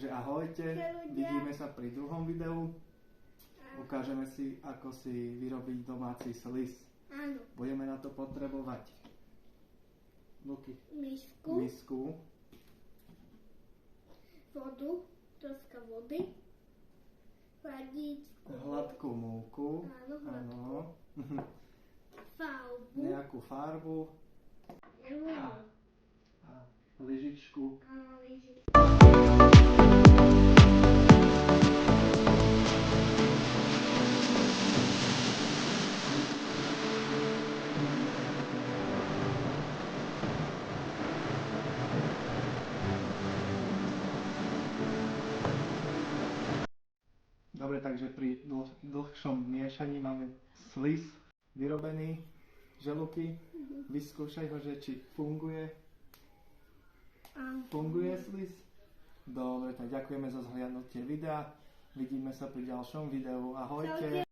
Takže ahojte, vidíme sa pri druhom videu. Ukážeme si, ako si vyrobiť domáci slis. Áno. Budeme na to potrebovať misku, vodu, troška vody, vadičku, hladkú múku, áno, farbu, nejakú farbu a lyžičku. Dobre, takže pri dlhšom miešaní máme slis vyrobený, želuky. Vyskúšaj ho, že či funguje. Funguje slis? Dobre, tak ďakujeme za zhliadnutie videa. Vidíme sa pri ďalšom videu. Ahojte.